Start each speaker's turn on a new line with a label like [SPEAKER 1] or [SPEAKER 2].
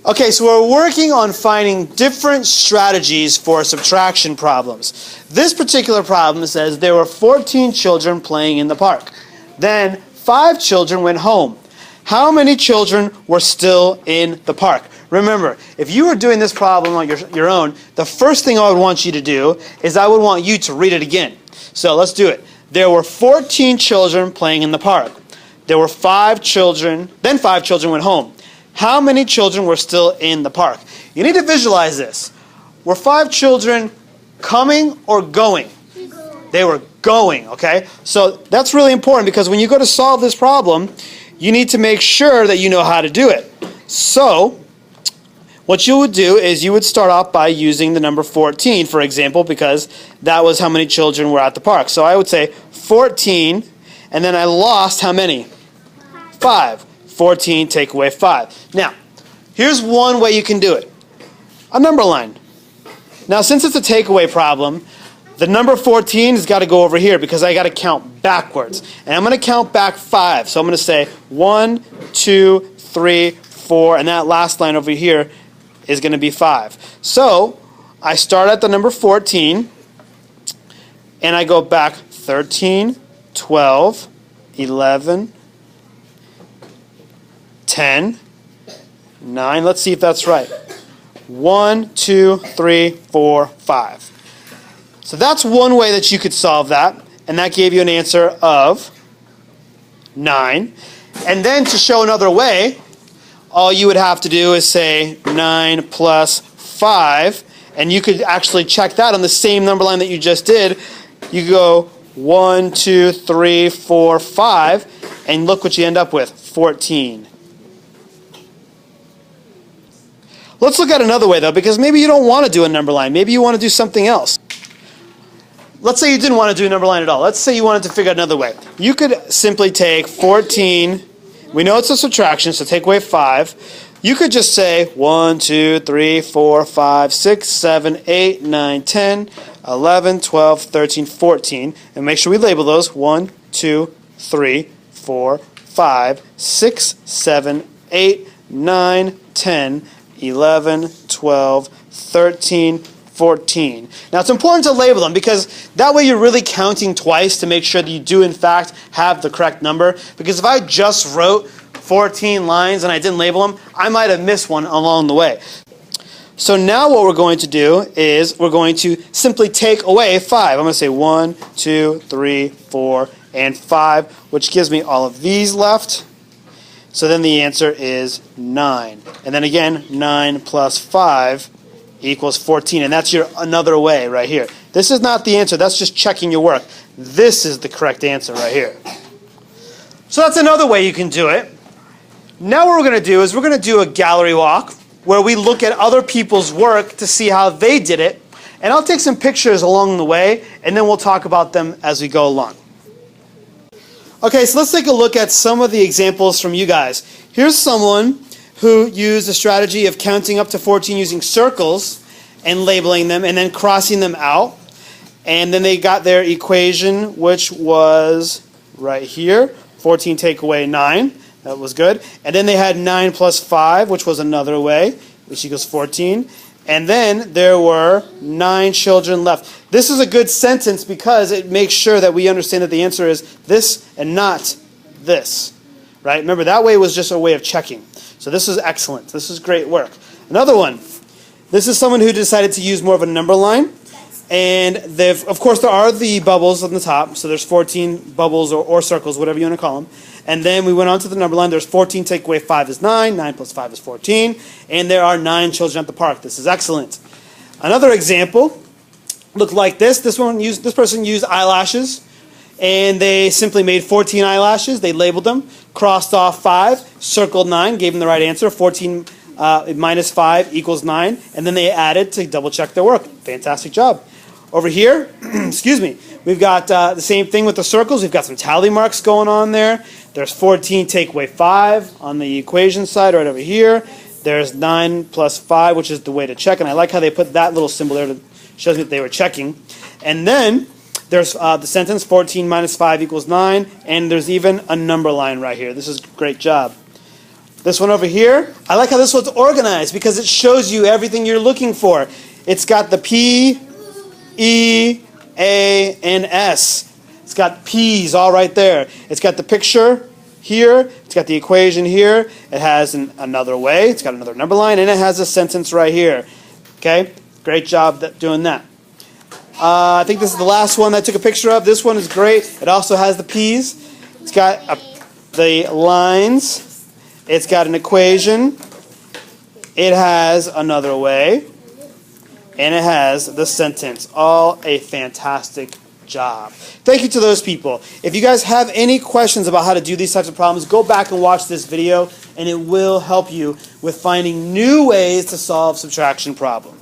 [SPEAKER 1] Okay, so we're working on finding different strategies for subtraction problems. This particular problem says there were 14 children playing in the park. Then 5 children went home. How many children were still in the park? Remember, if you were doing this problem on your own, the first thing I would want you to do is I would want you to read it again. So let's do it. There were 14 children playing in the park. There were 5 children, then 5 children went home. How many children were still in the park? You need to visualize this. Were 5 children coming or going? They were going, okay? So that's really important because when you go to solve this problem, you need to make sure that you know how to do it. So what you would do is you would start off by using the number 14, for example, because that was how many children were at the park. So I would say 14, and then I lost how many? 5. 14 take away 5. Now, here's one way you can do it. A number line. Now, since it's a takeaway problem, the number 14 has got to go over here because I got to count backwards. And I'm going to count back 5. So I'm going to say 1, 2, 3, 4, and that last line over here is going to be 5. So I start at the number 14, and I go back 13, 12, 11, 10, 9. Let's see if that's right. 1, 2, 3, 4, 5. So that's one way that you could solve that, and that gave you an answer of 9. And then to show another way, all you would have to do is say 9 plus 5, and you could actually check that on the same number line that you just did. You go 1, 2, 3, 4, 5, and look what you end up with, 14. Let's look at another way, though, because maybe you don't want to do a number line. Maybe you want to do something else. Let's say you didn't want to do a number line at all. Let's say you wanted to figure out another way. You could simply take 14. We know it's a subtraction, so take away 5. You could just say 1, 2, 3, 4, 5, 6, 7, 8, 9, 10, 11, 12, 13, 14. And make sure we label those. 1, 2, 3, 4, 5, 6, 7, 8, 9, 10, 11, 12, 13, 14. Now it's important to label them because that way you're really counting twice to make sure that you do in fact have the correct number. Because if I just wrote 14 lines and I didn't label them, I might have missed one along the way. So now what we're going to do is we're going to simply take away 5. I'm going to say 1, 2, 3, 4, and 5, which gives me all of these left. So then the answer is 9. And then again, 9 plus 5 equals 14. And that's your another way right here. This is not the answer. That's just checking your work. This is the correct answer right here. So that's another way you can do it. Now what we're going to do is we're going to do a gallery walk where we look at other people's work to see how they did it. And I'll take some pictures along the way, and then we'll talk about them as we go along. Okay, so let's take a look at some of the examples from you guys. Here's someone who used a strategy of counting up to 14 using circles and labeling them and then crossing them out. And then they got their equation, which was right here. 14 take away 9. That was good. And then they had 9 plus 5, which was another way, which equals 14. And then there were 9 children left. This is a good sentence because it makes sure that we understand that the answer is this and not this. Right? Remember, that way was just a way of checking. So this is excellent. This is great work. Another one. This is someone who decided to use more of a number line. And of course, there are the bubbles on the top. So there's 14 bubbles or circles, whatever you want to call them. And then we went on to the number line. There's 14 take away 5 is 9. 9 plus 5 is 14. And there are 9 children at the park. This is excellent. Another example looked like this. This person used eyelashes. And they simply made 14 eyelashes. They labeled them, crossed off 5, circled 9, gave them the right answer. 14 minus 5 equals 9. And then they added to double check their work. Fantastic job. Over here, excuse me, we've got the same thing with the circles. We've got some tally marks going on there. There's 14 take away 5 on the equation side right over here. There's 9 plus 5, which is the way to check. And I like how they put that little symbol there that shows me that they were checking. And then there's the sentence 14 minus 5 equals 9. And there's even a number line right here. This is a great job. This one over here, I like how this one's organized because it shows you everything you're looking for. It's got the P, E, A, and S. It's got P's all right there. It's got the picture here. It's got the equation here. It has another way. It's got another number line, and it has a sentence right here. Okay? Great job doing that. I think this is the last one that I took a picture of. This one is great. It also has the P's. It's got the lines. It's got an equation. It has another way. And it has the sentence. All a fantastic job. Thank you to those people. If you guys have any questions about how to do these types of problems, go back and watch this video, and it will help you with finding new ways to solve subtraction problems.